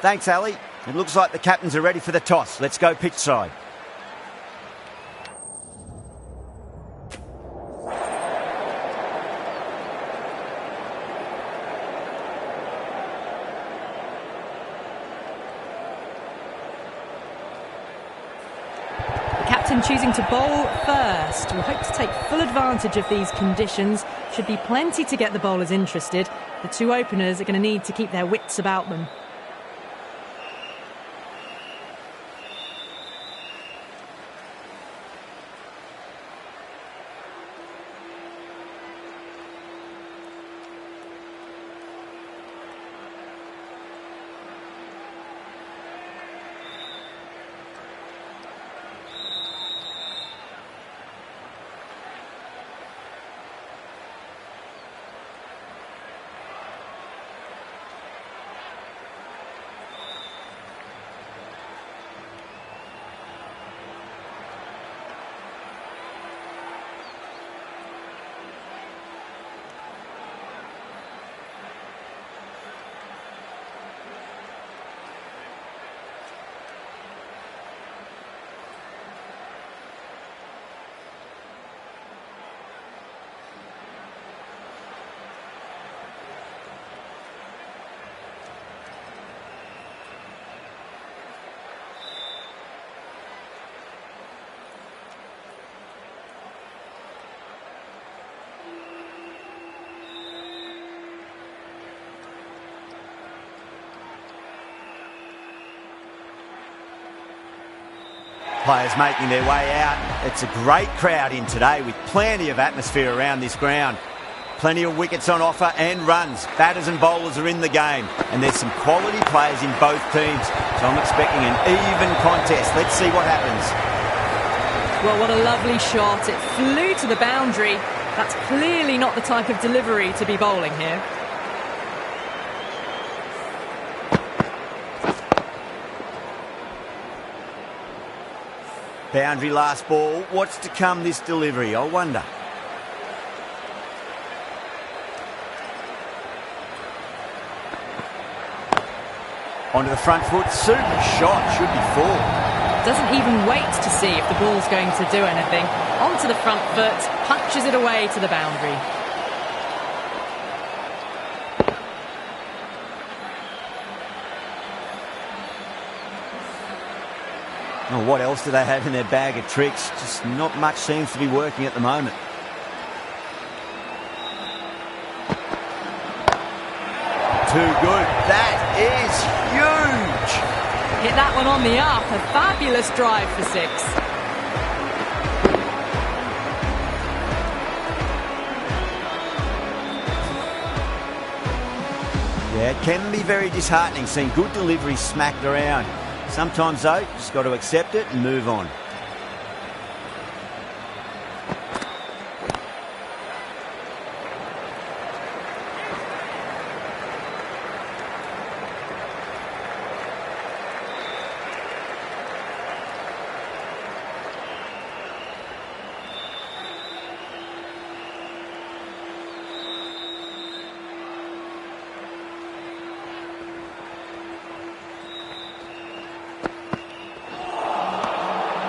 Thanks, Ali. It looks like the captains are ready for the toss. Let's go pitch side. Choosing to bowl first. We'll hope to take full advantage of these conditions. Should be plenty to get the bowlers interested. The two openers are going to need to keep their wits about them. Players making their way out. It's a great crowd in today with plenty of atmosphere around this ground. Plenty of wickets on offer and runs. Batters and bowlers are in the game. And there's some quality players in both teams. So I'm expecting an even contest. Let's see what happens. Well, what a lovely shot. It flew to the boundary. That's clearly not the type of delivery to be bowling here. Boundary last ball. What's to come this delivery, I wonder. Onto the front foot. Super shot. Should be four. Doesn't even wait to see if the ball's going to do anything. Onto the front foot. Punches it away to the boundary. Oh, what else do they have in their bag of tricks? Just not much seems to be working at the moment. Too good. That is huge. Hit that one on the up. A fabulous drive for six. Yeah, it can be very disheartening seeing good deliveries smacked around. Sometimes, though, just got to accept it and move on.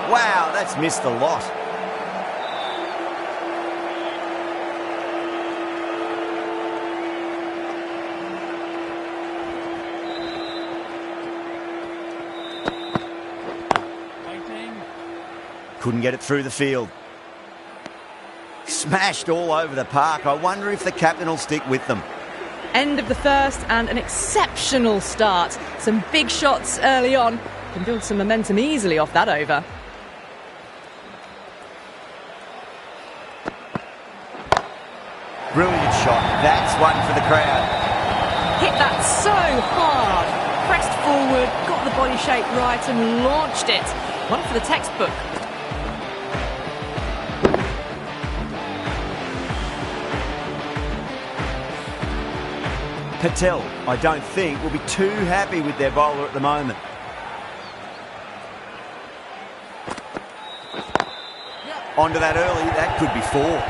Wow, that's missed a lot. Couldn't get it through the field. Smashed all over the park. I wonder if the captain will stick with them. End of the first and an exceptional start. Some big shots early on. Can build some momentum easily off that over. Brilliant shot. That's one for the crowd. Hit that so hard. Pressed forward, got the body shape right and launched it. One for the textbook. Patel, I don't think, will be too happy with their bowler at the moment. Onto that early, that could be four.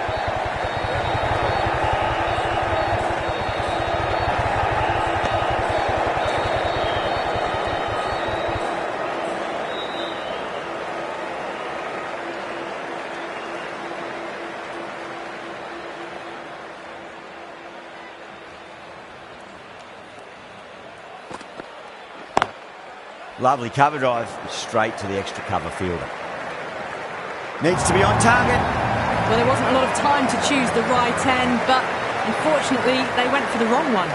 Lovely cover drive, straight to the extra cover fielder. Needs to be on target. Well, there wasn't a lot of time to choose the right end, but unfortunately they went for the wrong one.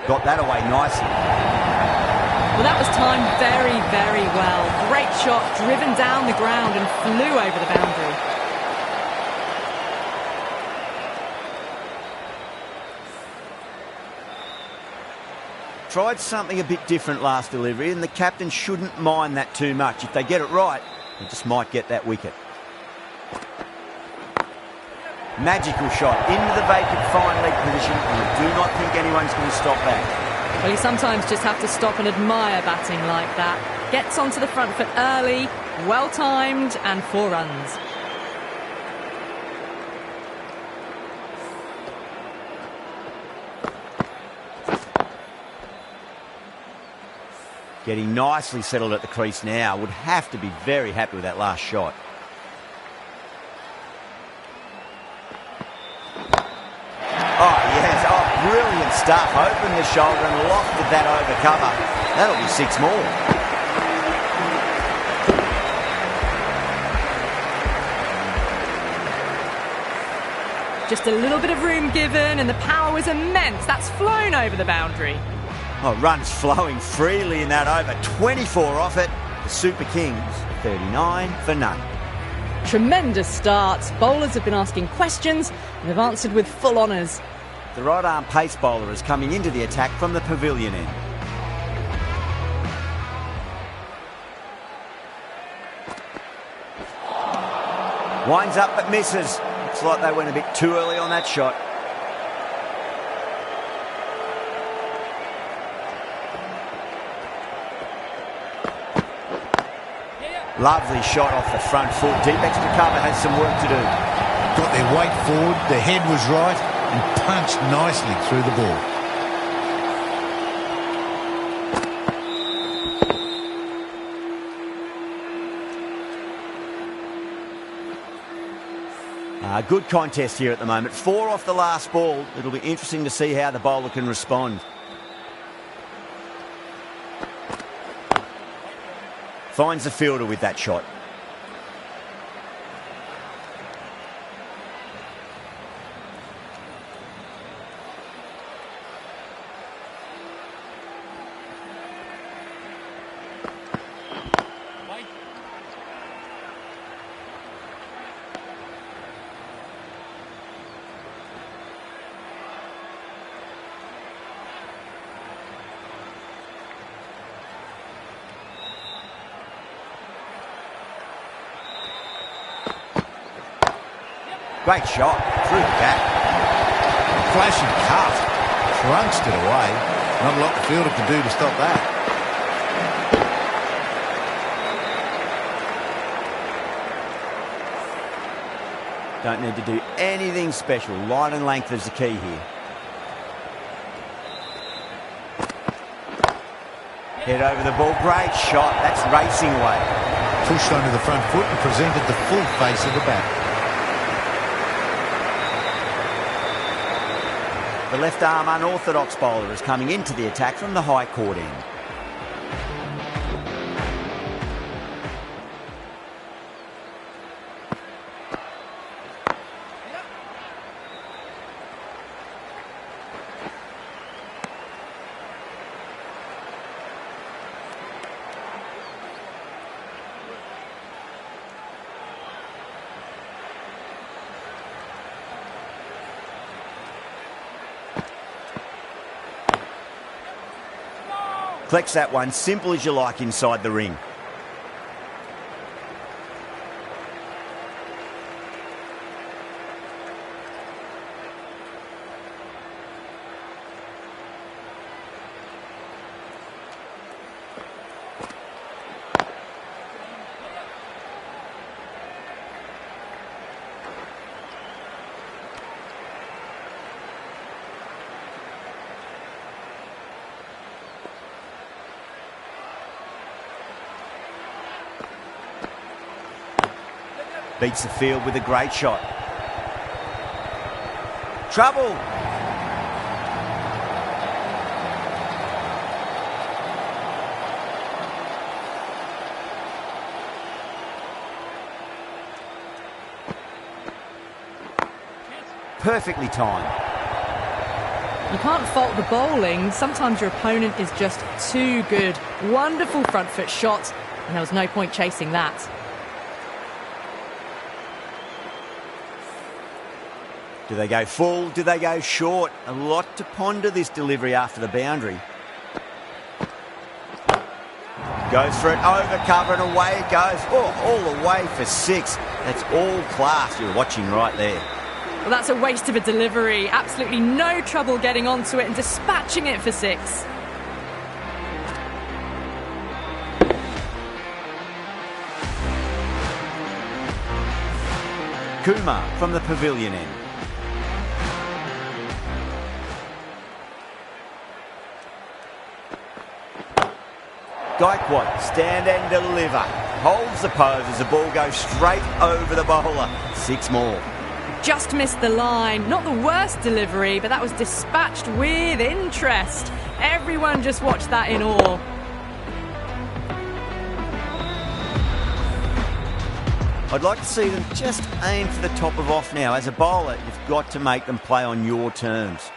Got that away nicely. Well, that was timed very, very well. Great shot, driven down the ground and flew over the boundary. Tried something a bit different last delivery, and the captain shouldn't mind that too much. If they get it right, they just might get that wicket. Magical shot into the vacant fine leg position, and I do not think anyone's going to stop that. Well, you sometimes just have to stop and admire batting like that. Gets onto the front foot early, well timed, and 4 runs. Getting nicely settled at the crease now. Would have to be very happy with that last shot. Oh, yes. Oh, brilliant stuff. Opened the shoulder and lofted that over cover. That'll be 6 more. Just a little bit of room given and the power was immense. That's flown over the boundary. Oh, runs flowing freely in that over. 24 off it. The Super Kings, 39 for none. Tremendous start. Bowlers have been asking questions and have answered with full honours. The right-arm pace bowler is coming into the attack from the pavilion end. Winds up but misses. Looks like they went a bit too early on that shot. Lovely shot off the front foot. Deep extra cover has some work to do. Got their weight forward, the head was right, and punched nicely through the ball. Good contest here at the moment. 4 off the last ball. It'll be interesting to see how the bowler can respond. Finds the fielder with that shot. Great shot through the gap. Flashing cut. Crunched it away. Not a lot the fielder can do to stop that. Don't need to do anything special. Line and length is the key here. Head over the ball. Great shot. That's racing away. Pushed onto the front foot and presented the full face of the bat. The left-arm unorthodox bowler is coming into the attack from the high court end. Collects that one, simple as you like, inside the ring. Beats the field with a great shot. Trouble! Perfectly timed. You can't fault the bowling. Sometimes your opponent is just too good. Wonderful front foot shot, and there was no point chasing that. Do they go full? Do they go short? A lot to ponder this delivery after the boundary. Goes for it, over cover, and away it goes. Oh, all the way for 6. That's all class you're watching right there. Well, that's a waste of a delivery. Absolutely no trouble getting onto it and dispatching it for 6. Kumar from the pavilion end. Gaikwad, stand and deliver. Holds the pose as the ball goes straight over the bowler. 6 more. Just missed the line. Not the worst delivery, but that was dispatched with interest. Everyone just watched that in awe. I'd like to see them just aim for the top of off now. As a bowler, you've got to make them play on your terms.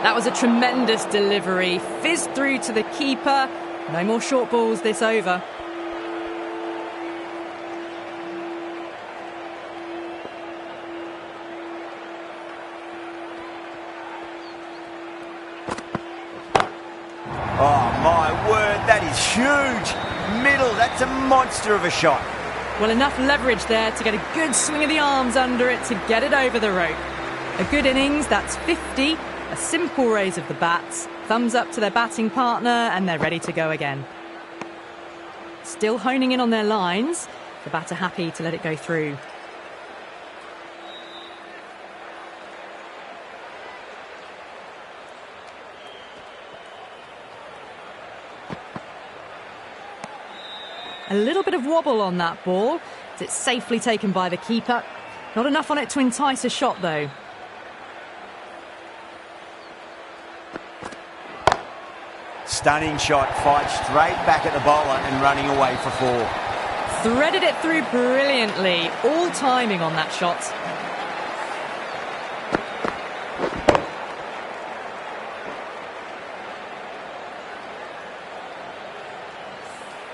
That was a tremendous delivery. Fizzed through to the keeper. No more short balls this over. Oh, my word, that is huge. Middle, that's a monster of a shot. Well, enough leverage there to get a good swing of the arms under it to get it over the rope. A good innings, that's 50. A simple raise of the bats. Thumbs up to their batting partner, and they're ready to go again. Still honing in on their lines. The batter happy to let it go through. A little bit of wobble on that ball. It's safely taken by the keeper. Not enough on it to entice a shot, though. Stunning shot, fired straight back at the bowler and running away for 4. Threaded it through brilliantly. All timing on that shot.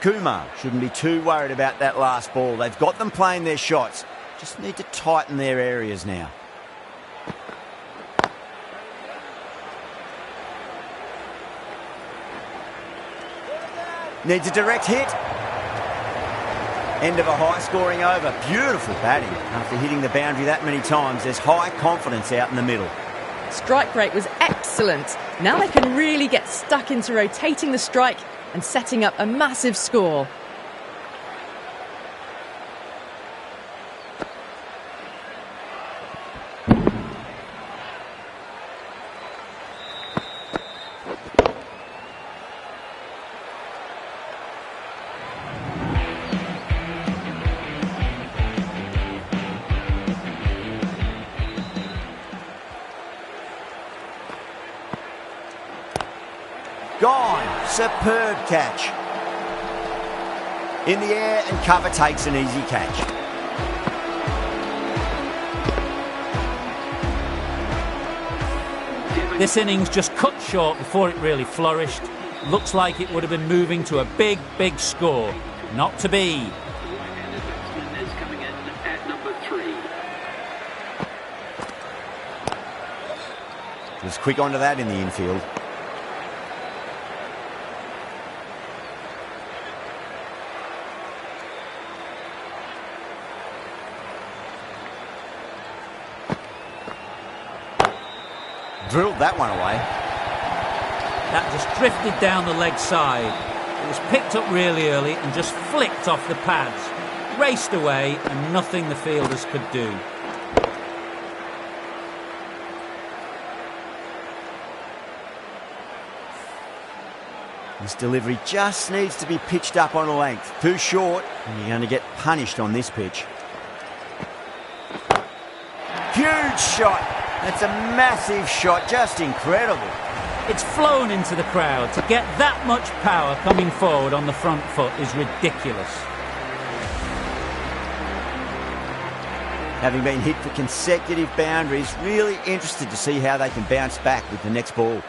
Kumar shouldn't be too worried about that last ball. They've got them playing their shots. Just need to tighten their areas now. Needs a direct hit. End of a high-scoring over. Beautiful batting. After hitting the boundary that many times, there's high confidence out in the middle. Strike rate was excellent. Now they can really get stuck into rotating the strike and setting up a massive score. Gone. Superb catch. In the air and cover takes an easy catch. This innings just cut short before it really flourished. Looks like it would have been moving to a big, big score. Not to be. Was quick onto that in the infield. Drilled that one away. That just drifted down the leg side. It was picked up really early and just flicked off the pads. Raced away and nothing the fielders could do. This delivery just needs to be pitched up on a length. Too short, and you're going to get punished on this pitch. Huge shot. That's a massive shot, just incredible. It's flown into the crowd. To get that much power coming forward on the front foot is ridiculous. Having been hit for consecutive boundaries, really interested to see how they can bounce back with the next ball.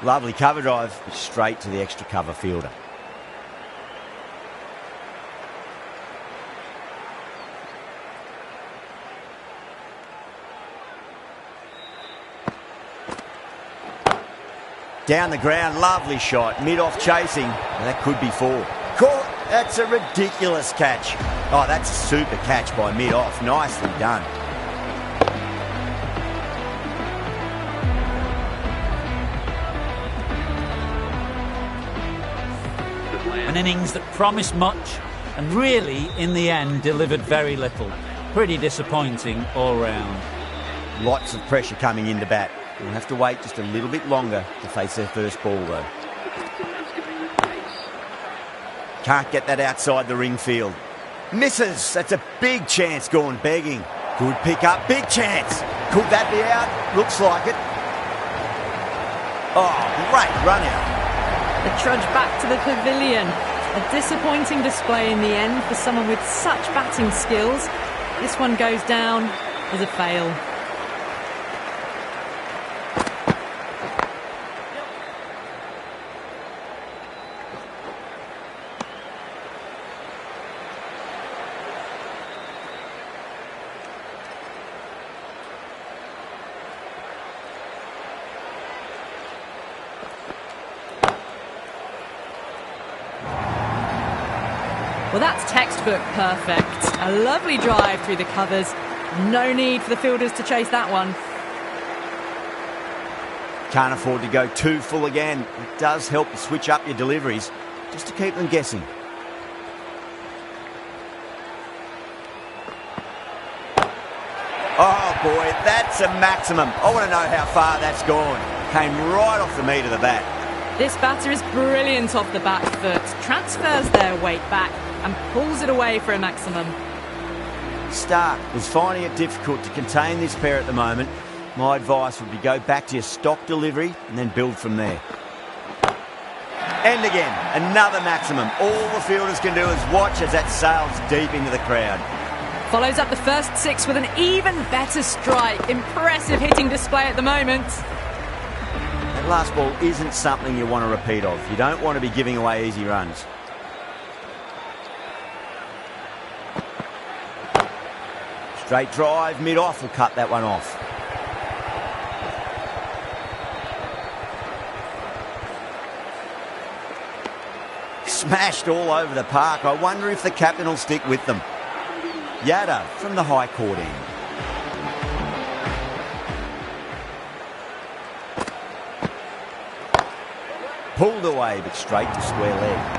Lovely cover drive, straight to the extra cover fielder. Down the ground, lovely shot, mid-off chasing. That could be four. Caught. That's a ridiculous catch. Oh, that's a super catch by mid-off. Nicely done. An innings that promised much and really, in the end, delivered very little. Pretty disappointing all round. Lots of pressure coming into bat. We'll have to wait just a little bit longer to face their first ball, though. Can't get that outside the ring field. Misses. That's a big chance gone begging. Good pick up. Big chance. Could that be out? Looks like it. Oh, great run out. The trudge back to the pavilion. A disappointing display in the end for someone with such batting skills. This one goes down as a fail. Well, that's textbook perfect. A lovely drive through the covers. No need for the fielders to chase that one. Can't afford to go too full again. It does help to switch up your deliveries, just to keep them guessing. Oh boy, that's a maximum. I want to know how far that's gone. Came right off the meat of the bat. This batter is brilliant off the back foot, transfers their weight back and pulls it away for a maximum. Stark is finding it difficult to contain this pair at the moment. My advice would be go back to your stock delivery and then build from there. And again, another maximum. All the fielders can do is watch as that sails deep into the crowd. Follows up the first six with an even better strike. Impressive hitting display at the moment. That last ball isn't something you want to repeat of. You don't want to be giving away easy runs. Straight drive, mid-off will cut that one off. Smashed all over the park. I wonder if the captain will stick with them. Yada from the high court end. Pulled away, but straight to square leg.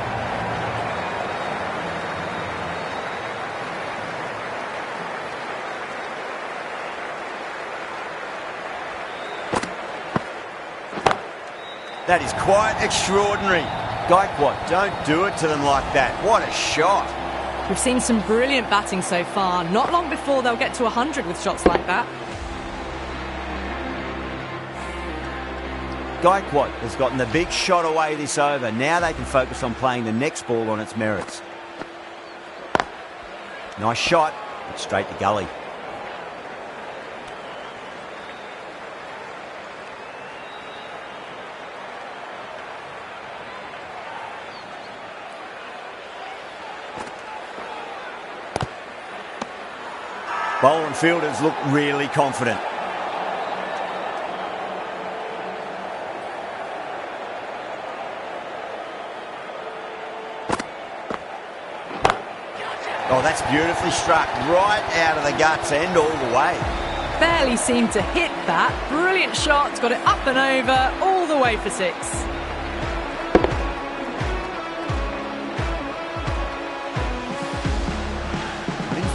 That is quite extraordinary. Gaikwad, don't do it to them like that. What a shot. We've seen some brilliant batting so far. Not long before they'll get to 100 with shots like that. Gaikwad has gotten the big shot away this over. Now they can focus on playing the next ball on its merits. Nice shot, but straight to gully. Bowler and fielders look really confident. Oh, that's beautifully struck. Right out of the guts and all the way. Barely seemed to hit that. Brilliant shot, got it up and over, all the way for six.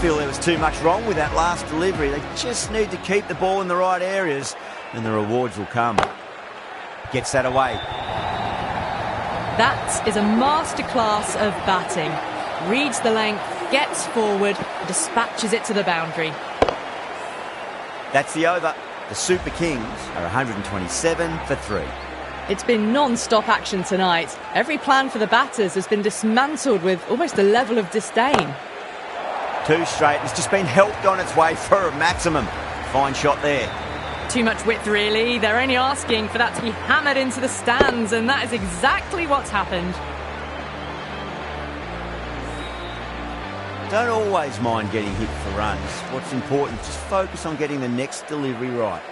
Feel there was too much wrong with that last delivery. They just need to keep the ball in the right areas and the rewards will come. Gets that away. That is a masterclass of batting. Reads the length, gets forward, dispatches it to the boundary. That's the over. The Super Kings are 127 for 3. It's been non-stop action tonight. Every plan for the batters has been dismantled with almost a level of disdain. 2 straight. It's just been helped on its way for a maximum. Fine shot there. Too much width, really. They're only asking for that to be hammered into the stands, and that is exactly what's happened. Don't always mind getting hit for runs. What's important is just focus on getting the next delivery right.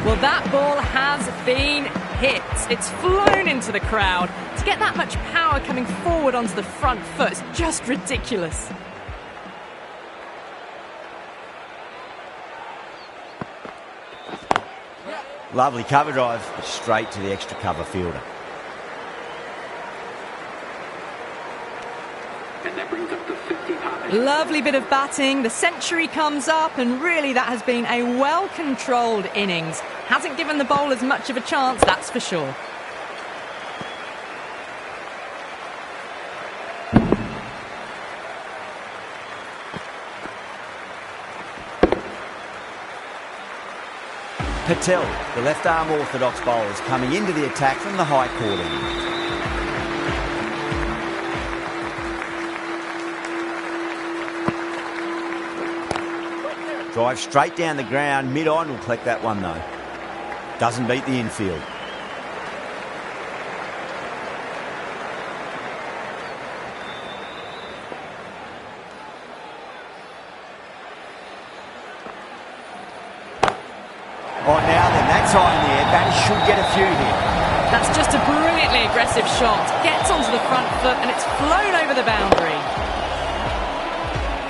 Well, that ball has been hit. It's flown into the crowd. To get that much power coming forward onto the front foot is just ridiculous. Lovely cover drive, but straight to the extra cover fielder. And that brings up the 55. Lovely bit of batting. The century comes up, and really that has been a well-controlled innings. Hasn't given the bowlers much of a chance, that's for sure. Patel, the left-arm orthodox bowler, is coming into the attack from the high court end. Drive straight down the ground, mid-on will collect that one though. Doesn't beat the infield. Oh, now then, that's high in the air. Batters should get a few here. That's just a brilliantly aggressive shot. Gets onto the front foot and it's flown over the boundary.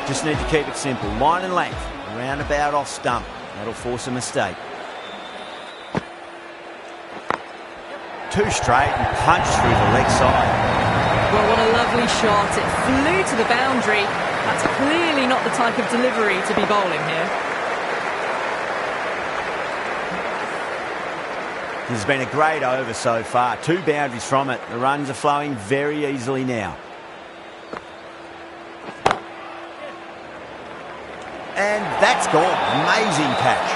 Just need to keep it simple. Line and length. Roundabout off stump. That'll force a mistake. 2 straight and punched through the leg side. Well, what a lovely shot. It flew to the boundary. That's clearly not the type of delivery to be bowling here. This has been a great over so far. 2 boundaries from it. The runs are flowing very easily now. And that's gone. Amazing catch.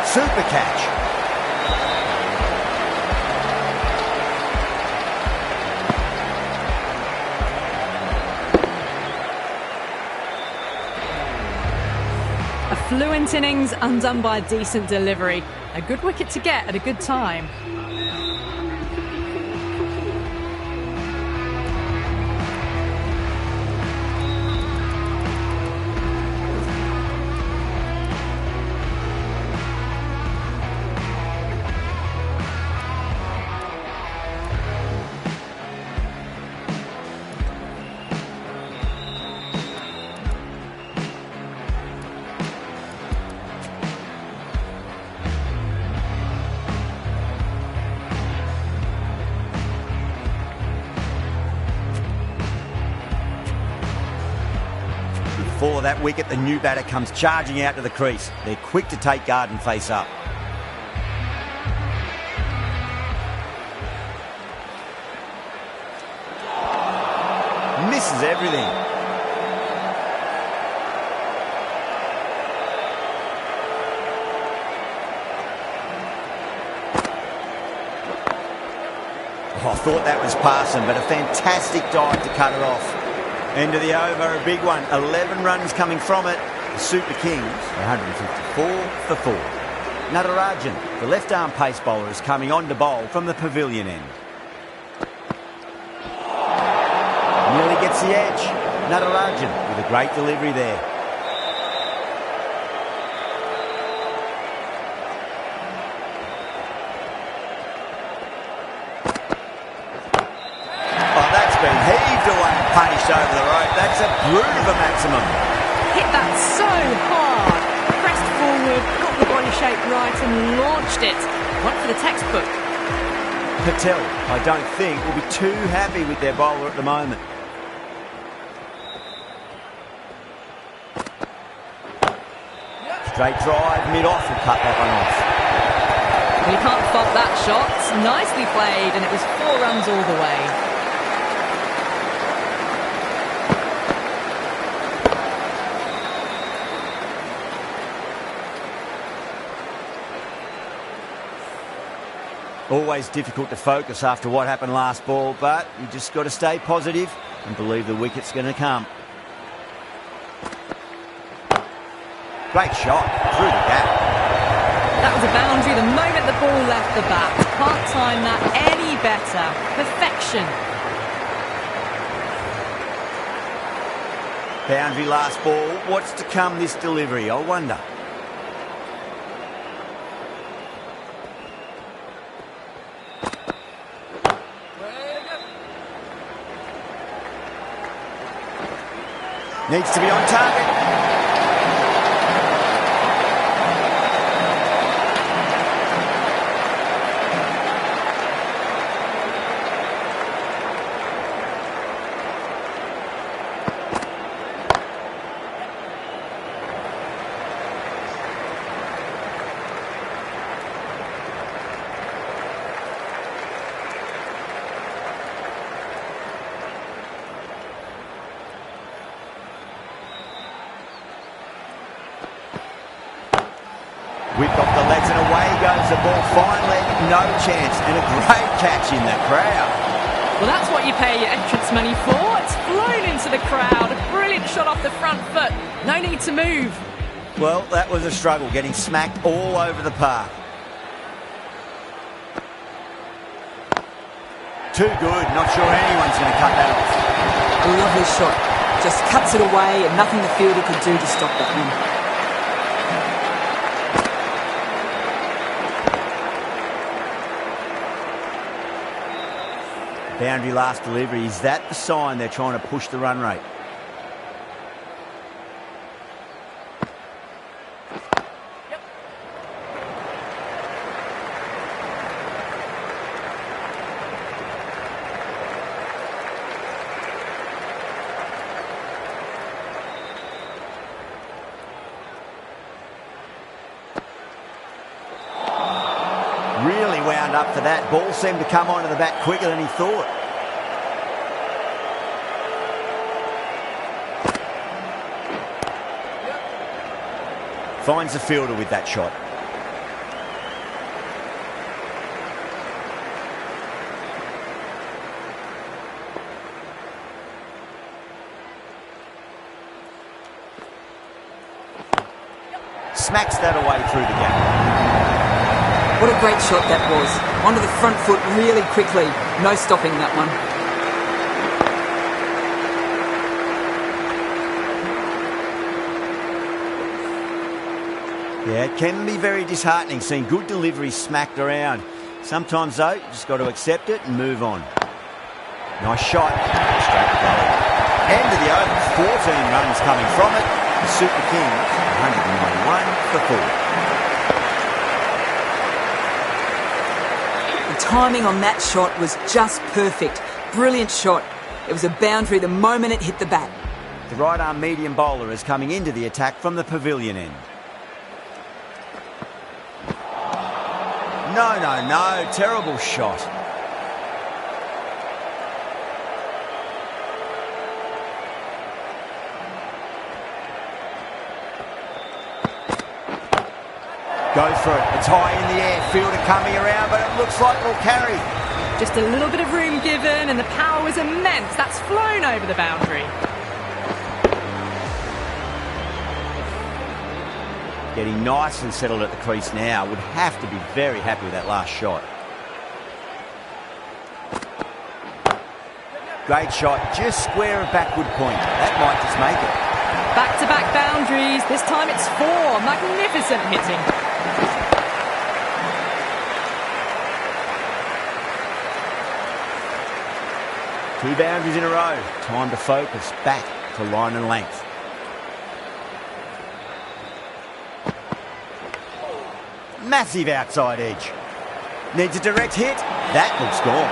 Super catch. A fluent innings undone by a decent delivery. A good wicket to get at a good time. For that wicket, the new batter comes charging out to the crease. They're quick to take guard and face up. changes everything. I thought that was passing, but a fantastic dive to cut it off. End of the over, a big one. 11 runs coming from it. The Super Kings, 154 for 4. Natarajan, the left-arm pace bowler, is coming on to bowl from the pavilion end. Nearly gets the edge. Natarajan with a great delivery there. Punished over the rope. That's a brute of a maximum. Hit that so hard. Pressed forward, got the body shape right and launched it. One for the textbook. Patel, I don't think, will be too happy with their bowler at the moment. Straight drive, mid-off, will cut that one off. Well, you can't fault that shot. Nicely played, and it was 4 runs all the way. Always difficult to focus after what happened last ball, but you just got to stay positive and believe the wicket's going to come. Great shot through the gap. That was a boundary the moment the ball left the bat. Can't time that any better. Perfection. Boundary last ball. What's to come this delivery, I wonder. Needs to be on target. Whipped off the legs and away goes the ball. Fine leg, no chance, and a great catch in the crowd. Well, that's what you pay your entrance money for. It's flown into the crowd. A brilliant shot off the front foot. No need to move. Well, that was a struggle, getting smacked all over the park. Too good. Not sure anyone's going to cut that off. A lovely shot. Just cuts it away and nothing the fielder could do to stop that one. Boundary last delivery. Is that the sign they're trying to push the run rate? Yep. Really wound up for that. Ball seemed to come onto the bat quicker than he thought. Finds the fielder with that shot. Smacks that away through the gap. What a great shot that was. Onto the front foot really quickly. No stopping that one. Yeah, it can be very disheartening seeing good deliveries smacked around. Sometimes, though, you just got to accept it and move on. Nice shot. Straight to goal. End of the over. 14 runs coming from it. The Super Kings, 191 for 4. The timing on that shot was just perfect. Brilliant shot. It was a boundary the moment it hit the bat. The right-arm medium bowler is coming into the attack from the pavilion end. No. Terrible shot. Go for it. It's high in the air. Fielder coming around, but it looks like it'll carry. Just a little bit of room given, and the power was immense. That's flown over the boundary. Getting nice and settled at the crease now. Would have to be very happy with that last shot. Great shot, just square of backward point. That might just make it. Back-to-back boundaries. This time it's 4. Magnificent hitting. Two boundaries in a row. Time to focus back to line and length. Massive outside edge. Needs a direct hit. That looks gone.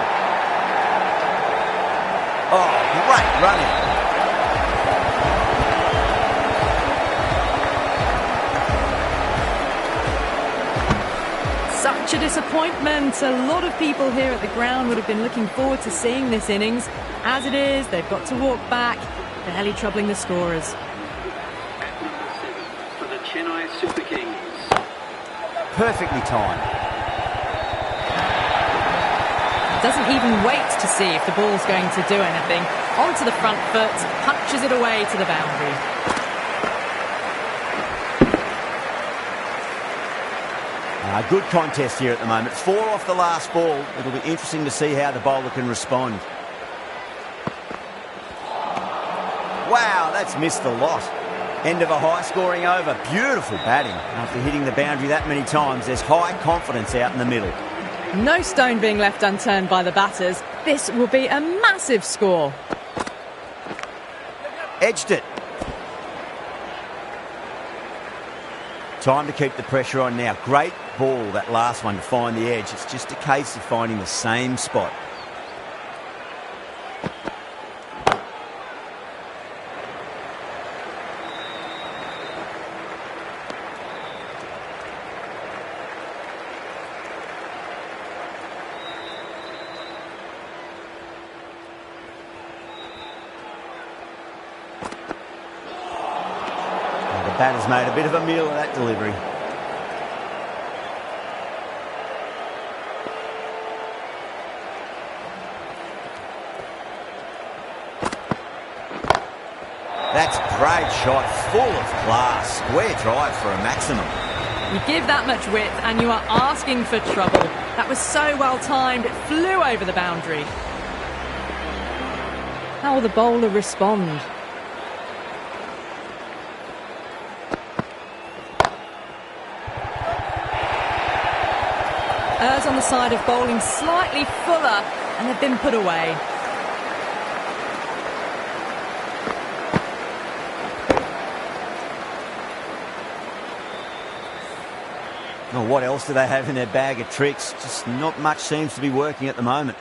Oh, great running. Such a disappointment. A lot of people here at the ground would have been looking forward to seeing this innings. As it is, they've got to walk back, barely troubling the scorers. At number 7 for the Chennai Super Kings. Perfectly timed. Doesn't even wait to see if the ball's going to do anything. Onto the front foot, punches it away to the boundary. Good contest here at the moment. 4 off the last ball. It'll be interesting to see how the bowler can respond. Wow, that's missed the lot. End of a high-scoring over. Beautiful batting. After hitting the boundary that many times, there's high confidence out in the middle. No stone being left unturned by the batters. This will be a massive score. Edged it. Time to keep the pressure on now. Great ball, that last one, to find the edge. It's just a case of finding the same spot. Batter's made a bit of a meal of that delivery. That's a great shot, full of class. Square drive for a maximum. You give that much width and you are asking for trouble. That was so well timed, it flew over the boundary. How will the bowler respond? Errs on the side of bowling slightly fuller, and they've been put away. Well, what else do they have in their bag of tricks? Just not much seems to be working at the moment.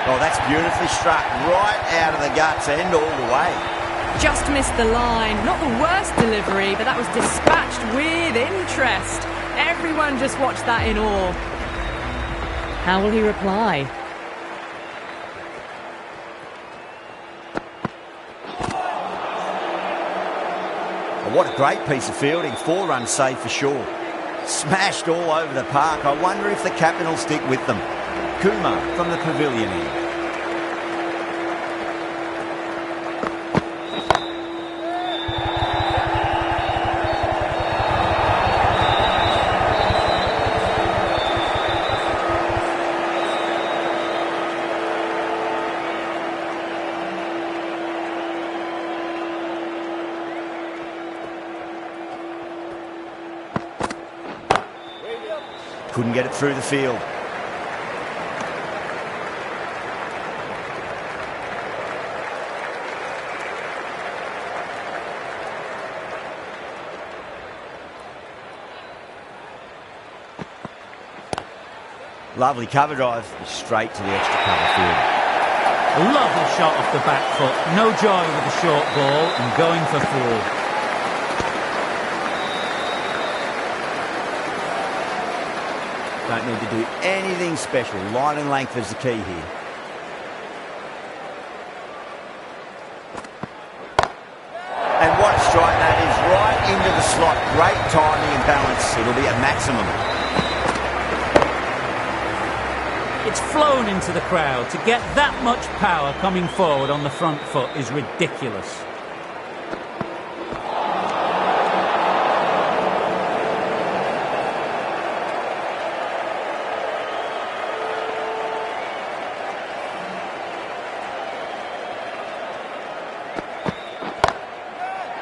Oh, that's beautifully struck right out of the guts and all the way. Just missed the line. Not the worst delivery, but that was dispatched with interest. Everyone just watched that in awe. How will he reply? Oh, what a great piece of fielding. 4 runs saved for sure. Smashed all over the park. I wonder if the captain will stick with them. Kumar from the pavilion end. Couldn't get it through the field. Lovely cover drive, straight to the extra cover field. A lovely shot off the back foot. No joy with the short ball and going for 4. Don't need to do anything special. Line and length is the key here. And what a strike that is, right into the slot. Great timing and balance. It'll be a maximum. It's flown into the crowd. To get that much power coming forward on the front foot is ridiculous.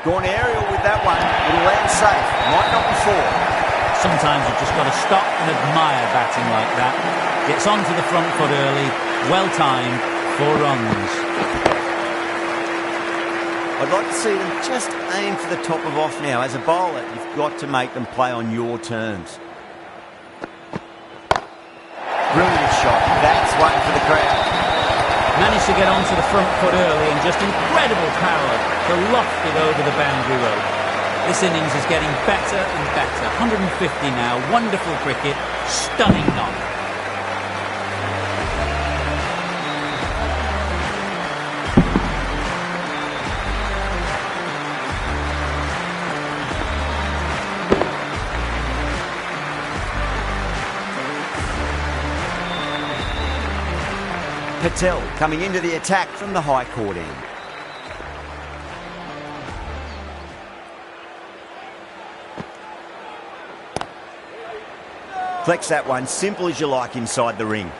Gone aerial with that one. It'll land safe. Might not be four. Sometimes you've just got to stop and admire batting like that. Gets onto the front foot early. Well timed. 4 runs. I'd like to see them just aim for the top of off now. As a bowler, you've got to make them play on your terms. Brilliant shot. That's one for the crowd. Managed to get onto the front foot early and just incredible power to loft it over the boundary rope. This innings is getting better and better. 150 now. Wonderful cricket. Stunning knock. Patel coming into the attack from the high court end. Flex that one, simple as you like inside the ring.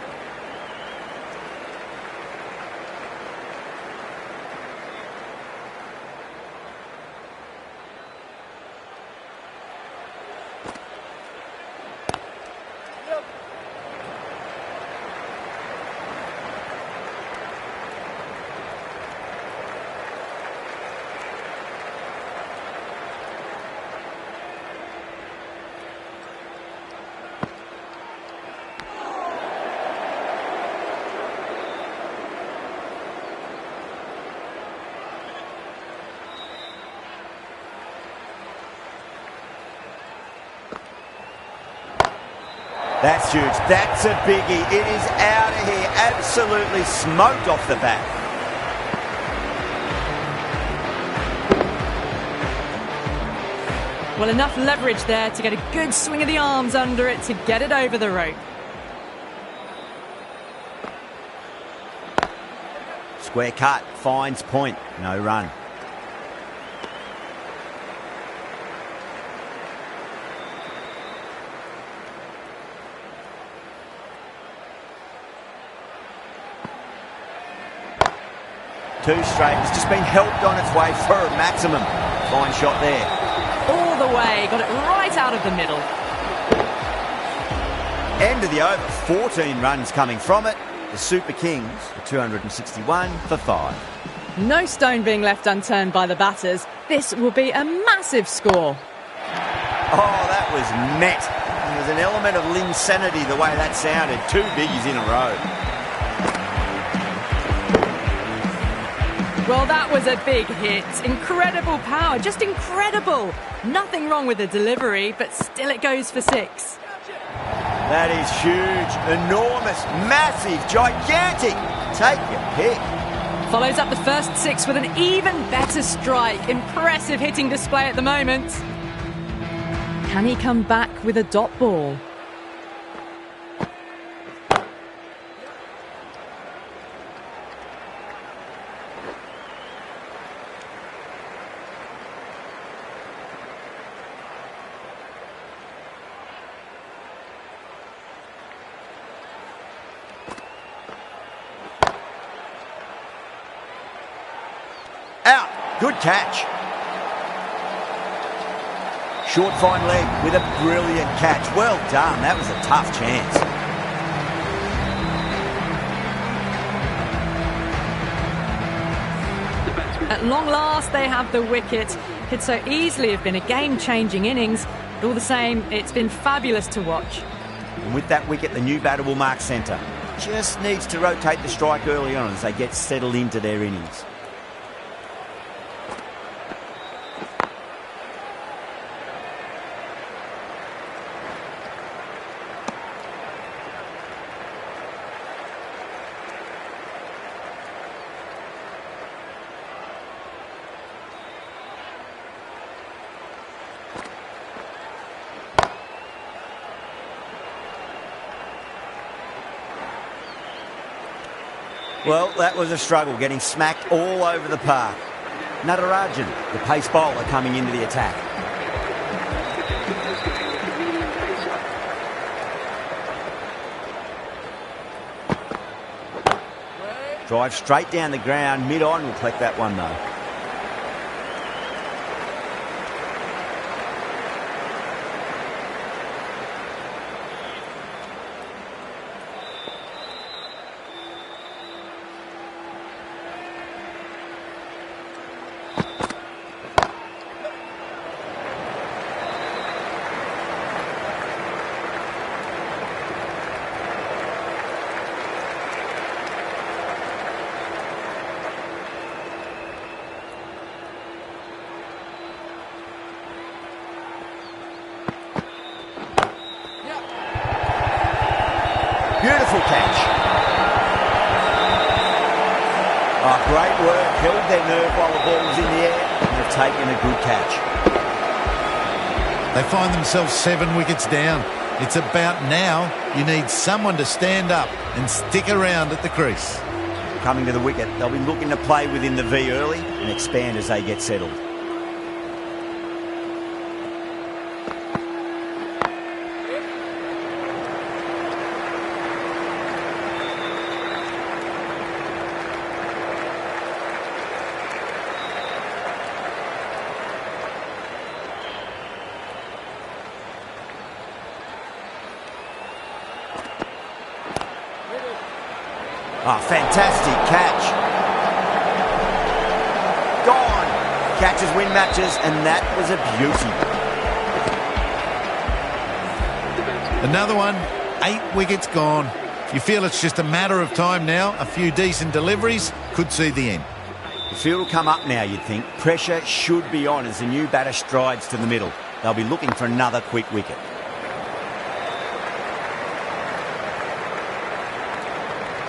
That's huge. That's a biggie. It is out of here. Absolutely smoked off the bat. Well, enough leverage there to get a good swing of the arms under it to get it over the rope. Square cut. Finds point. No run. Two straight. It's just been helped on its way for a maximum. Fine shot there. All the way. Got it right out of the middle. End of the over. 14 runs coming from it. The Super Kings are 261 for 5. No stone being left unturned by the batters. This will be a massive score. Oh, that was met. There was an element of insanity the way that sounded. 2 biggies in a row. Well, that was a big hit. Incredible power, just incredible. Nothing wrong with the delivery, but still it goes for 6. That is huge, enormous, massive, gigantic. Take your pick. Follows up the first 6 with an even better strike. Impressive hitting display at the moment. Can he come back with a dot ball? Out. Good catch. Short fine leg with a brilliant catch. Well done. That was a tough chance. At long last, they have the wicket. Could so easily have been a game-changing innings. But all the same, it's been fabulous to watch. And with that wicket, the new batter will mark centre. Just needs to rotate the strike early on as they get settled into their innings. Well, that was a struggle, getting smacked all over the park. Natarajan, the pace bowler, coming into the attack. Drive straight down the ground, mid-on will collect that one though. Beautiful catch. Oh, great work. Held their nerve while the ball was in the air, and they've taken a good catch. They find themselves 7 wickets down. It's about now you need someone to stand up and stick around at the crease. Coming to the wicket, they'll be looking to play within the V early and expand as they get settled. Oh, fantastic catch. Gone. Catches win matches, and that was a beauty. Another one, 8 wickets gone. You feel it's just a matter of time now. A few decent deliveries could see the end. The field will come up now, you'd think. Pressure should be on as the new batter strides to the middle. They'll be looking for another quick wicket.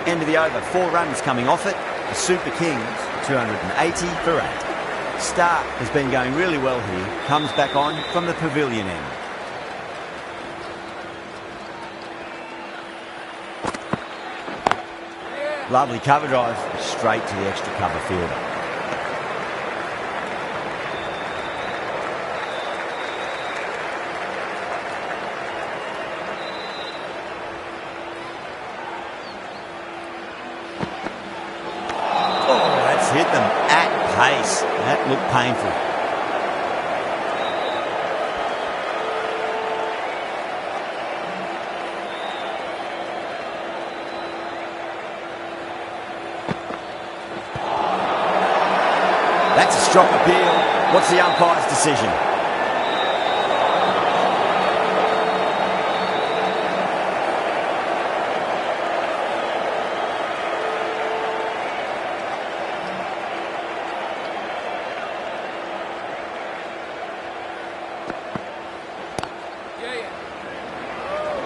End of the over, 4 runs coming off it. The Super Kings, 280 for 8. Stark has been going really well here. Comes back on from the pavilion end. Lovely cover drive, straight to the extra cover fielder. Hit them at pace. That looked painful. That's a strong appeal. What's the umpire's decision?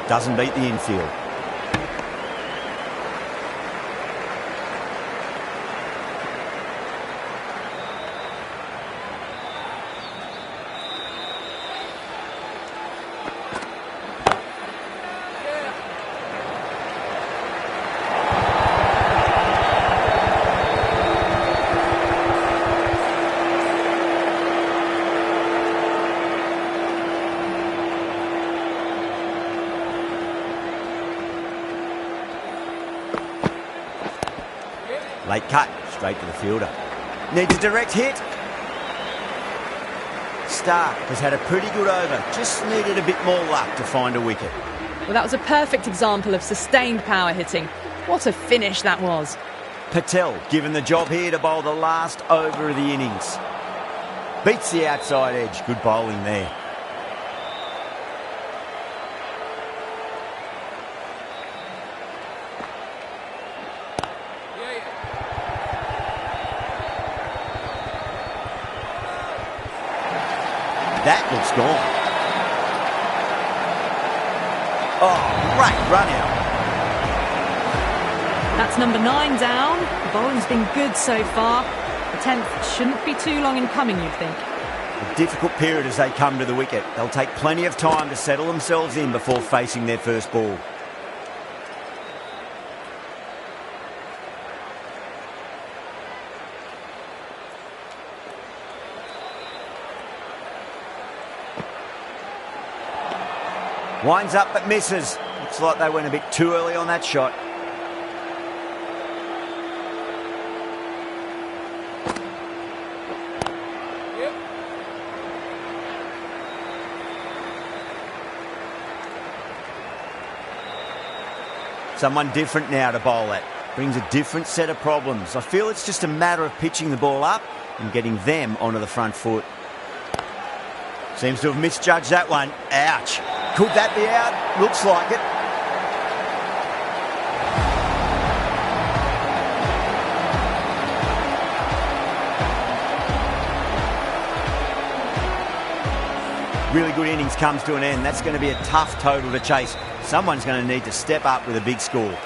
Doesn't beat the infield. Late cut, straight to the fielder. Needs a direct hit. Stark has had a pretty good over. Just needed a bit more luck to find a wicket. Well, that was a perfect example of sustained power hitting. What a finish that was. Patel given the job here to bowl the last over of the innings. Beats the outside edge. Good bowling there. That looks gone. Oh, great run out. That's number 9 down. The bowling's been good so far. The 10th shouldn't be too long in coming, you'd think. A difficult period as they come to the wicket. They'll take plenty of time to settle themselves in before facing their first ball. Winds up but misses. Looks like they went a bit too early on that shot. Someone different now to bowl at. Brings a different set of problems. I feel it's just a matter of pitching the ball up and getting them onto the front foot. Seems to have misjudged that one. Ouch. Could that be out? Looks like it. Really good innings comes to an end. That's going to be a tough total to chase. Someone's going to need to step up with a big score.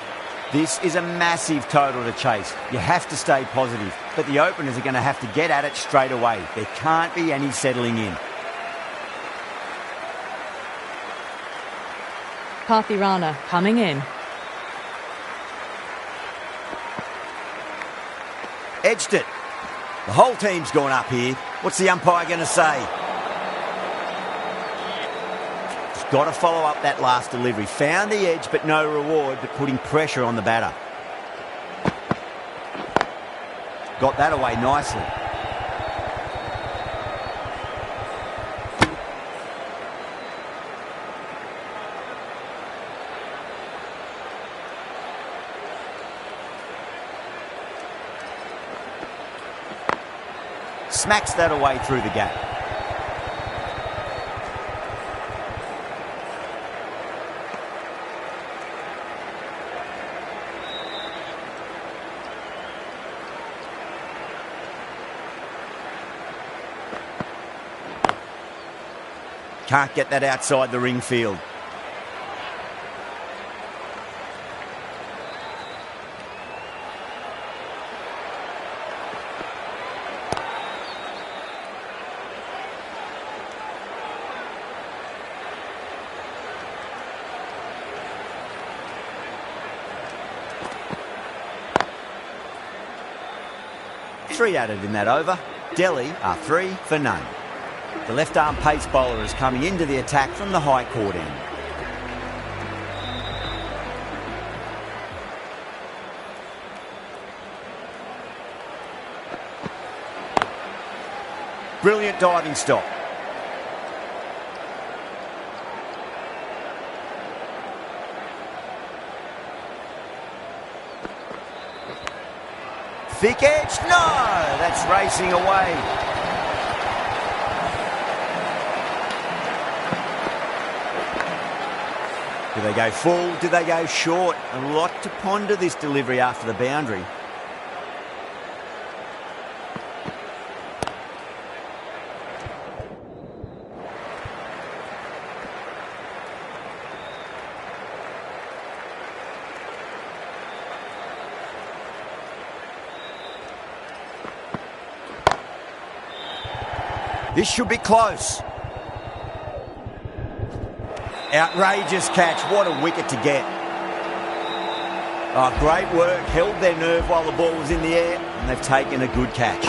This is a massive total to chase. You have to stay positive, but the openers are going to have to get at it straight away. There can't be any settling in. Parthirana coming in. Edged it. The whole team's gone up here. What's the umpire going to say? He's got to follow up that last delivery. Found the edge, but no reward, but putting pressure on the batter. Got that away nicely. Smacks that away through the gap. Can't get that outside the ring field. Three added in that over. Delhi are 3 for none. The left-arm pace bowler is coming into the attack from the high court end. Brilliant diving stop. Thick edge, no! That's racing away. Do they go full? Do they go short? A lot to ponder this delivery after the boundary. This should be close. Outrageous catch. What a wicket to get. Oh, great work. Held their nerve while the ball was in the air, and they've taken a good catch.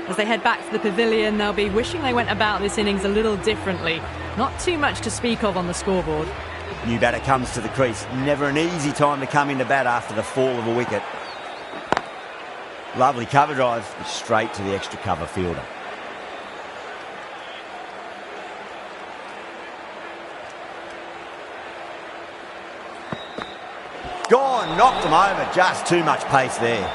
As they head back to the pavilion, they'll be wishing they went about this innings a little differently. Not too much to speak of on the scoreboard. New batter comes to the crease. Never an easy time to come into bat after the fall of a wicket. Lovely cover drive, straight to the extra cover fielder. Gone, knocked him over, just too much pace there.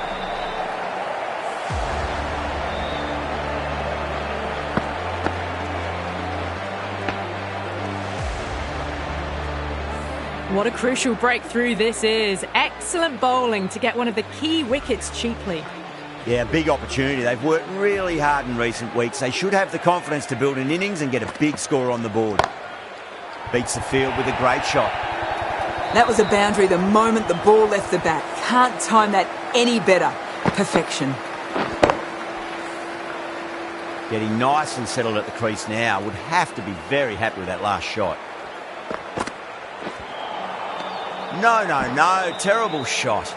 What a crucial breakthrough this is. Excellent bowling to get one of the key wickets cheaply. Yeah, big opportunity. They've worked really hard in recent weeks. They should have the confidence to build an innings and get a big score on the board. Beats the field with a great shot. That was a boundary the moment the ball left the bat. Can't time that any better. Perfection. Getting nice and settled at the crease now. Would have to be very happy with that last shot. No, no, no. Terrible shot.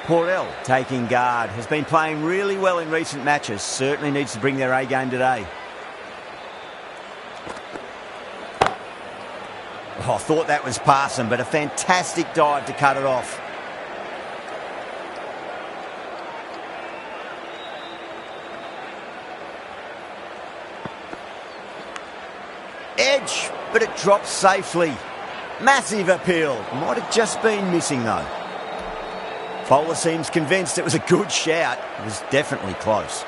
Porell taking guard. Has been playing really well in recent matches. Certainly needs to bring their A game today. Oh, I thought that was passing, but a fantastic dive to cut it off. Edge, but it drops safely. Massive appeal. Might have just been missing though. Fowler seems convinced it was a good shout. It was definitely close.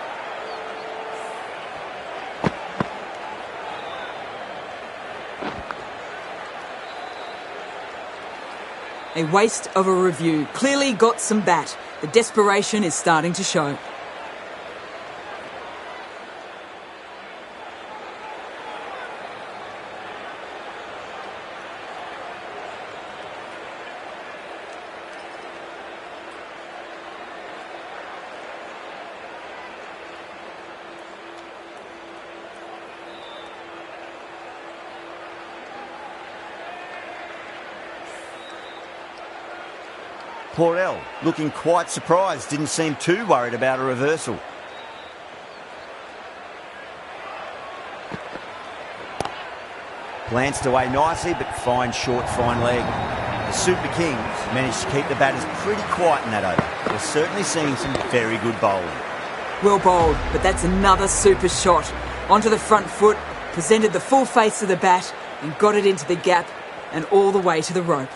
A waste of a review. Clearly got some bat. The desperation is starting to show. Porell looking quite surprised, didn't seem too worried about a reversal. Glanced away nicely, but fine short, fine leg. The Super Kings managed to keep the batters pretty quiet in that over. We're certainly seeing some very good bowling. Well bowled, but that's another super shot. Onto the front foot, presented the full face of the bat and got it into the gap and all the way to the rope.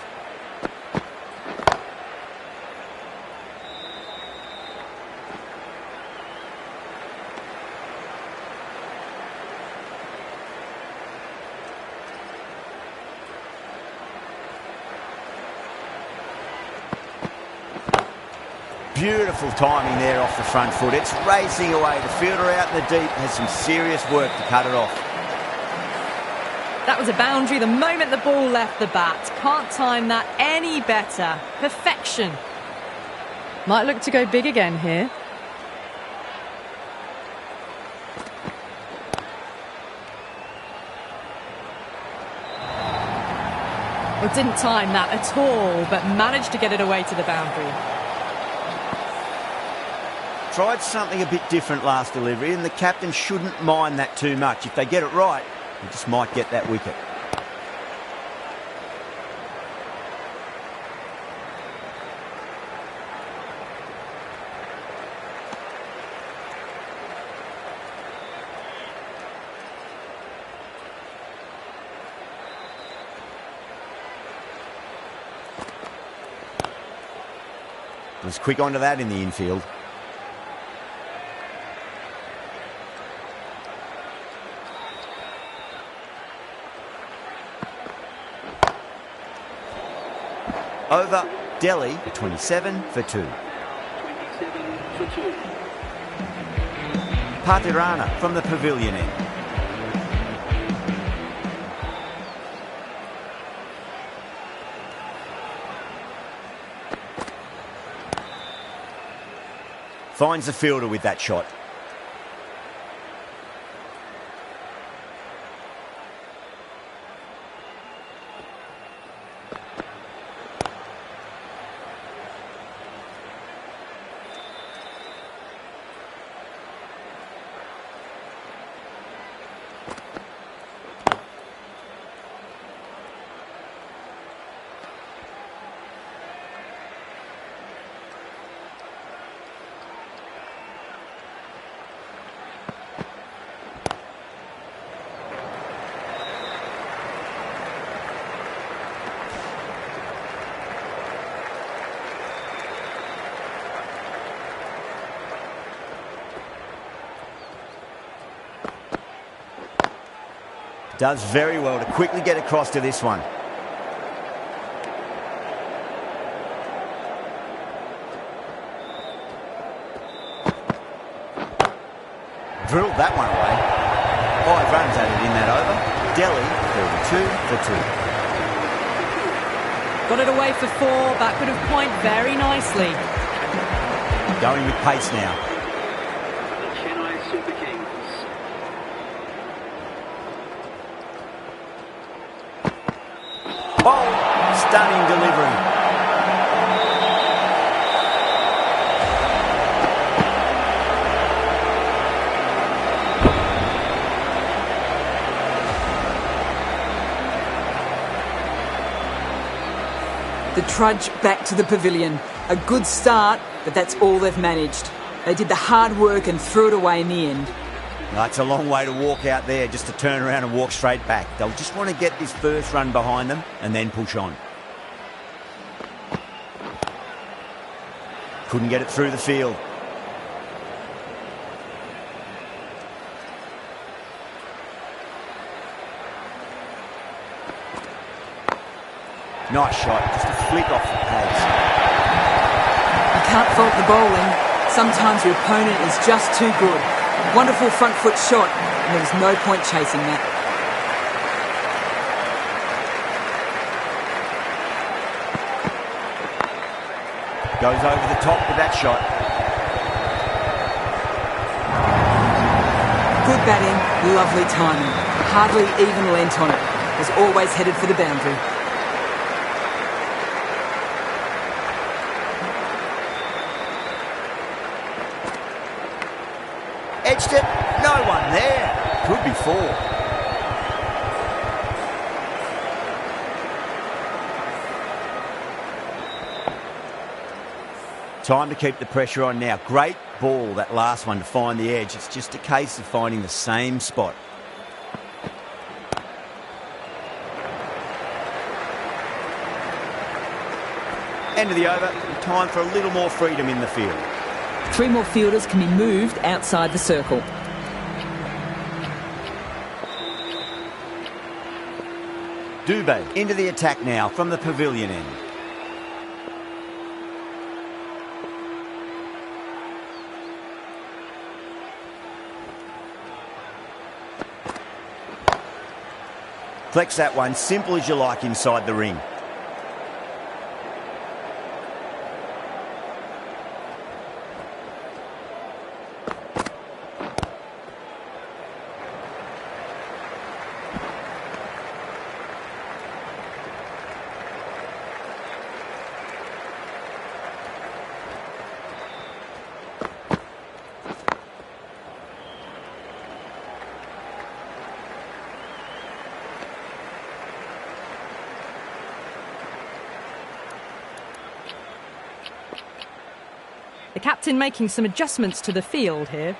Beautiful timing there off the front foot. It's racing away. The fielder out in the deep has some serious work to cut it off. That was a boundary the moment the ball left the bat. Can't time that any better. Perfection. Might look to go big again here. Well, didn't time that at all, but managed to get it away to the boundary. Tried something a bit different last delivery, and the captain shouldn't mind that too much. If they get it right, they just might get that wicket. Was quick onto that in the infield. Over Delhi, 27 for 2. 27 for 2. Patirana from the pavilion end. Finds the fielder with that shot. Does very well to quickly get across to this one. Drilled that one away. 5 runs added in that over. Delhi, 32 for 2. Got it away for 4, back would have point very nicely. Going with pace now. The Chennai Super Kings. Oh, stunning delivery. The trudge back to the pavilion. A good start, but that's all they've managed. They did the hard work and threw it away in the end. That's a long way to walk out there just to turn around and walk straight back. They'll just want to get this first run behind them and then push on. Couldn't get it through the field. Nice shot, just a flick off the pads. You can't fault the bowling. Sometimes your opponent is just too good. Wonderful front foot shot, and there was no point chasing that. Goes over the top with that shot. Good batting, lovely timing. Hardly even lent on it. Was always headed for the boundary. Edged it, no one there. Could be four. Time to keep the pressure on now. Great ball, that last one, to find the edge. It's just a case of finding the same spot. End of the over. Time for a little more freedom in the field. 3 more fielders can be moved outside the circle. Dubé into the attack now from the pavilion end. Flex that one, simple as you like inside the ring. The captain making some adjustments to the field here.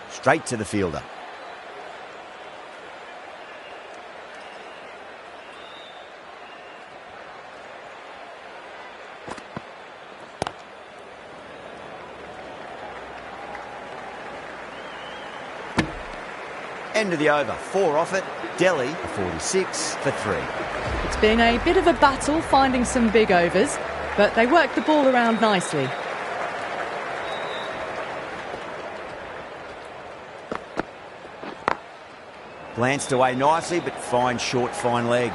Straight to the fielder. End of the over. 4 off it. Delhi 46 for 3. It's been a bit of a battle finding some big overs, but they worked the ball around nicely. Glanced away nicely, but fine short, fine leg.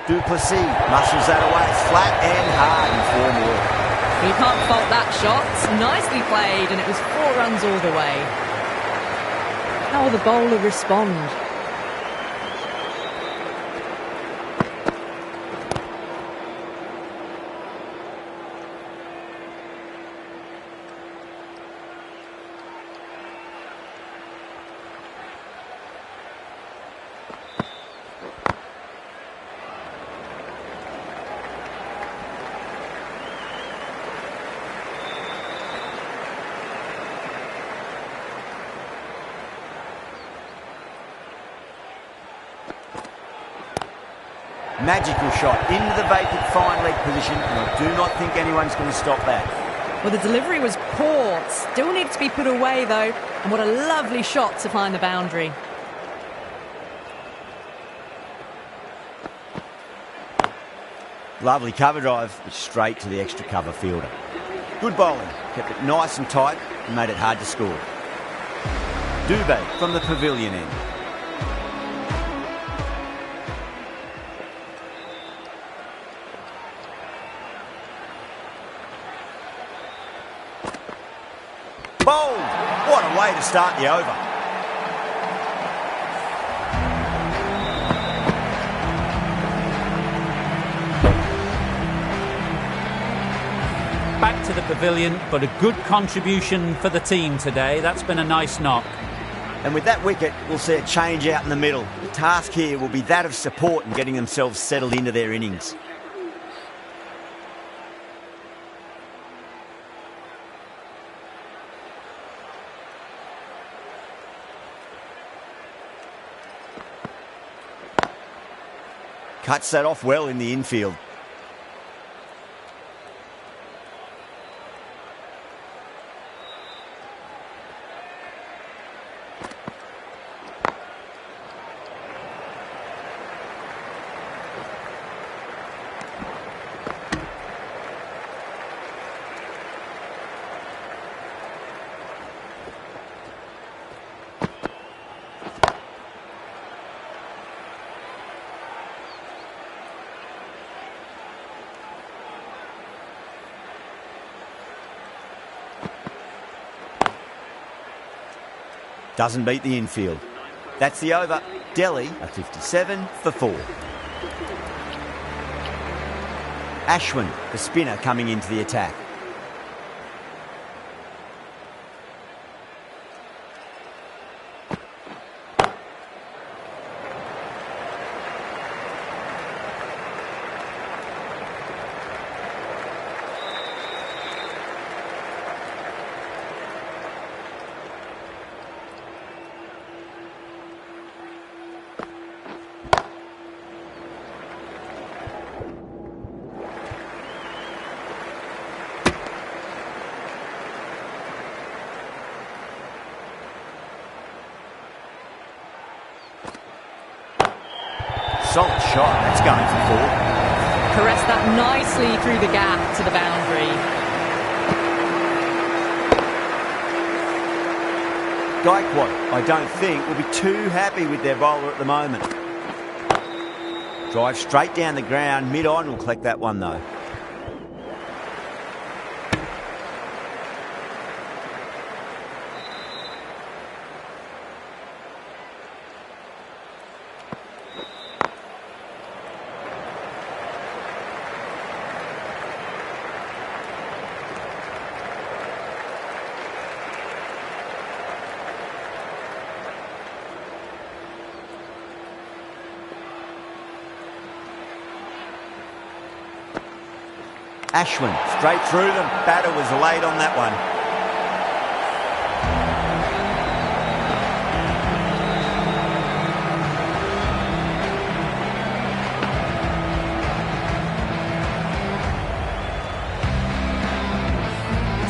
Duplessis muscles that away flat and hard in form work. You can't fault that shot. Nicely played, and it was 4 runs all the way. How will the bowler respond? Magical shot into the vacant fine leg position, and I do not think anyone's going to stop that. Well, the delivery was poor. Still needs to be put away, though. And what a lovely shot to find the boundary. Lovely cover drive, straight to the extra cover fielder. Good bowling, kept it nice and tight and made it hard to score. Dubé from the pavilion end. Bowled! What a way to start the over. Back to the pavilion, but a good contribution for the team today. That's been a nice knock. And with that wicket, we'll see a change out in the middle. The task here will be that of support and getting themselves settled into their innings. Cuts that off well in the infield. Doesn't beat the infield. That's the over. Delhi are 57 for 4. Ashwin, the spinner, coming into the attack. Solid shot, that's going for 4. Caressed that nicely through the gap to the boundary. Gaikwad, I don't think, will be too happy with their bowler at the moment. Drive straight down the ground, mid-on will collect that one though. Ashwin, straight through them. Batter was late on that one.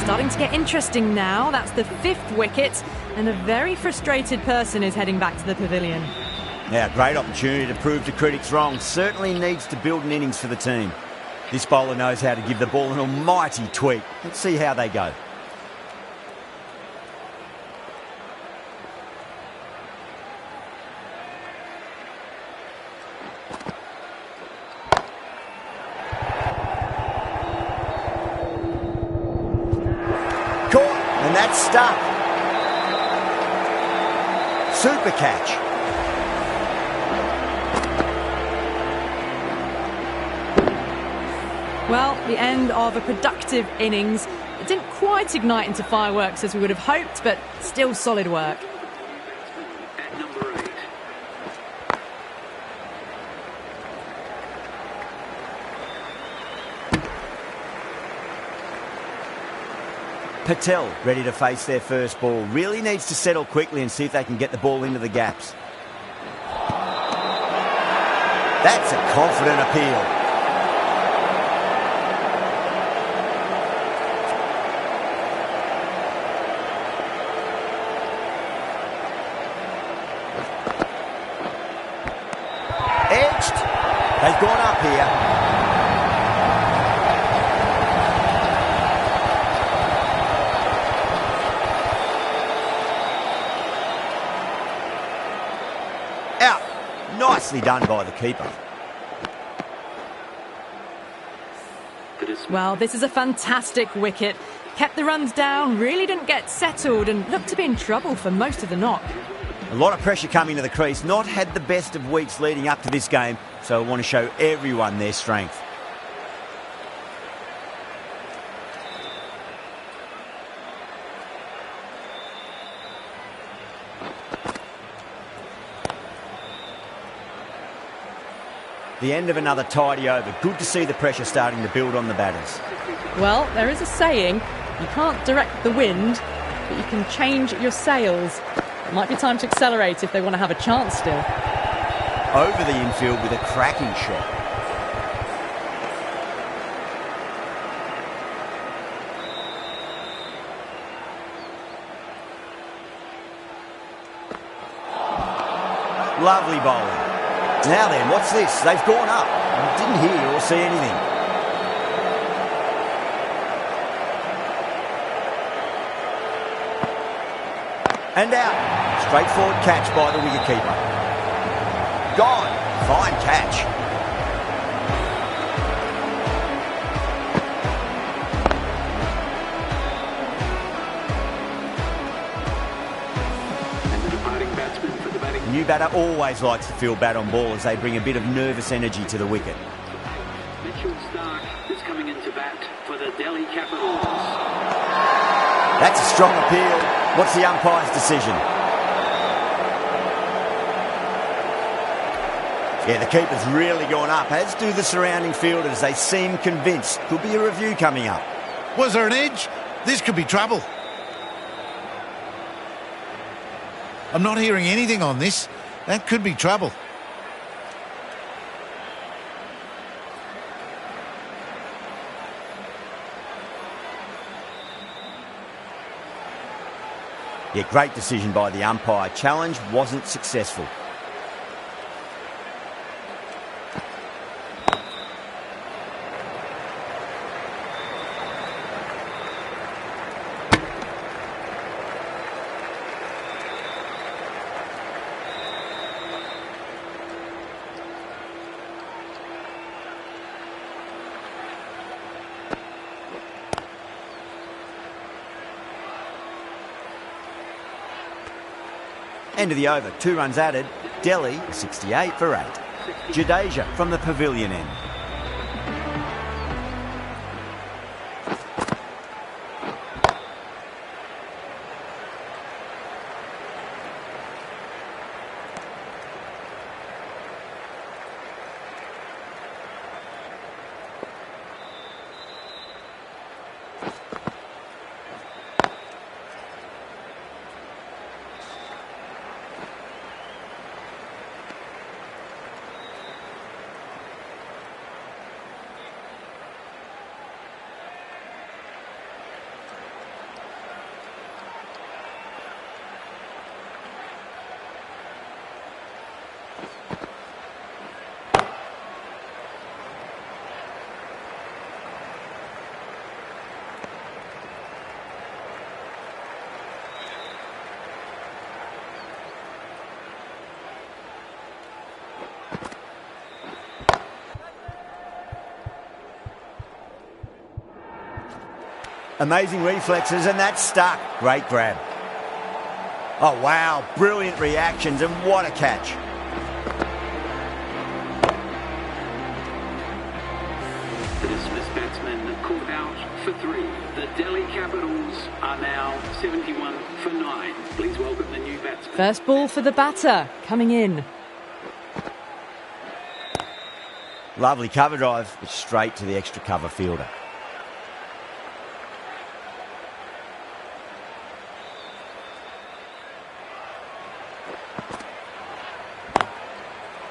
Starting to get interesting now. That's the 5th wicket, and a very frustrated person is heading back to the pavilion. Yeah, great opportunity to prove to critics wrong. Certainly needs to build an innings for the team. This bowler knows how to give the ball an almighty tweak. Let's see how they go. Caught, and that's stuck. Super catch. Well, the end of a productive innings. It didn't quite ignite into fireworks as we would have hoped, but still solid work. At number 8. Patel ready to face their first ball. Really needs to settle quickly and see if they can get the ball into the gaps. That's a confident appeal. Edged. They've gone up here. nicely done by the keeper. Well, this is a fantastic wicket. Kept the runs down, really didn't get settled and looked to be in trouble for most of the knock. A lot of pressure coming to the crease. Not had the best of weeks leading up to this game, so I want to show everyone their strength. The end of another tidy over. Good to see the pressure starting to build on the batters. Well, there is a saying, you can't direct the wind, but you can change your sails. It might be time to accelerate if they want to have a chance still. Over the infield with a cracking shot. Lovely bowling. Now then, what's this? They've gone up. I didn't hear or see anything. And out. Straightforward catch by the wicketkeeper. Gone. Fine catch. New batter always likes to feel bat on ball as they bring a bit of nervous energy to the wicket. Mitchell Stark is coming into bat for the Delhi Capitals. That's a strong appeal. What's the umpire's decision? Yeah, the keeper's really gone up, as do the surrounding fielders. They seem convinced. Could be a review coming up. Was there an edge? This could be trouble. I'm not hearing anything on this. That could be trouble. Yeah, great decision by the umpire. Challenge wasn't successful. End of the over, 2 runs added. Delhi, 68 for 8. Jadeja from the pavilion end. Amazing reflexes, and that's stuck. Great grab. Oh, wow. Brilliant reactions, and what a catch. The dismissed batsman caught out for 3. The Delhi Capitals are now 71 for 9. Please welcome the new batsman. First ball for the batter, coming in. Lovely cover drive, but straight to the extra cover fielder.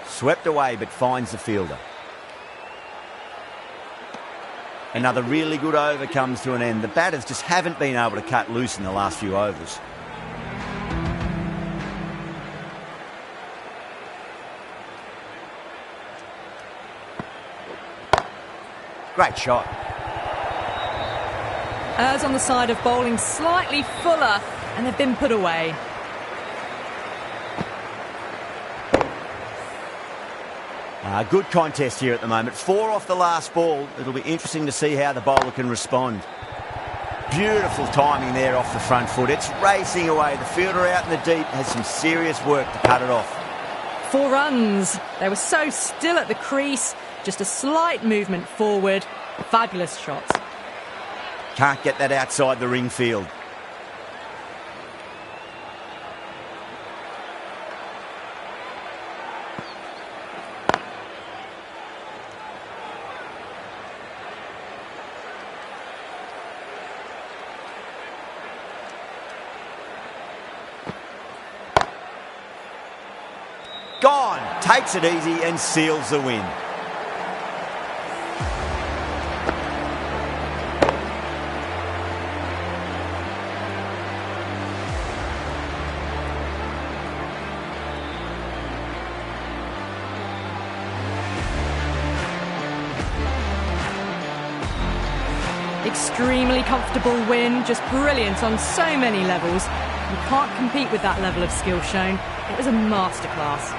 Swept away, but finds the fielder. Another really good over comes to an end. The batters just haven't been able to cut loose in the last few overs. Great shot. As on the side of bowling slightly fuller, and they've been put away. Good contest here at the moment. 4 off the last ball. It'll be interesting to see how the bowler can respond. Beautiful timing there off the front foot. It's racing away. The fielder out in the deep has some serious work to cut it off. 4 runs. They were so still at the crease. Just a slight movement forward. Fabulous shot. Can't get that outside the ring field. Gone. Takes it easy and seals the win. Extremely comfortable win, just brilliant on so many levels. You can't compete with that level of skill shown. It was a masterclass.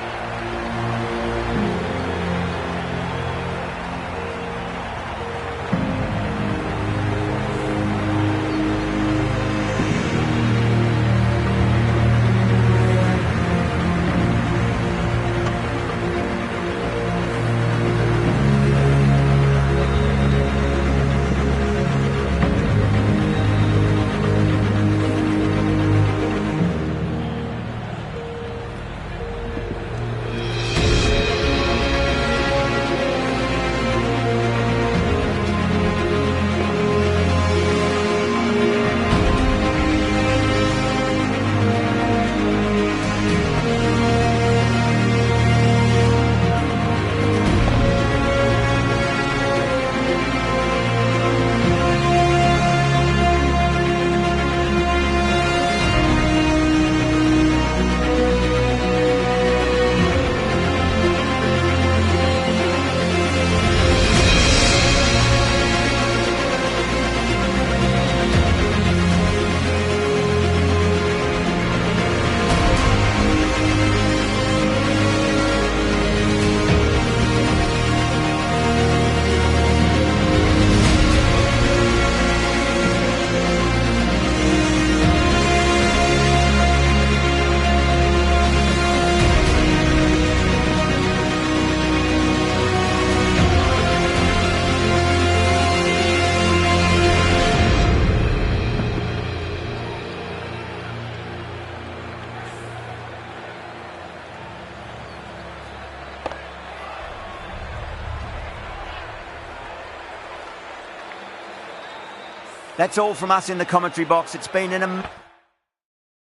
That's all from us in the commentary box. It's been an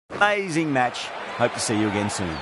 amazing match. Hope to see you again soon.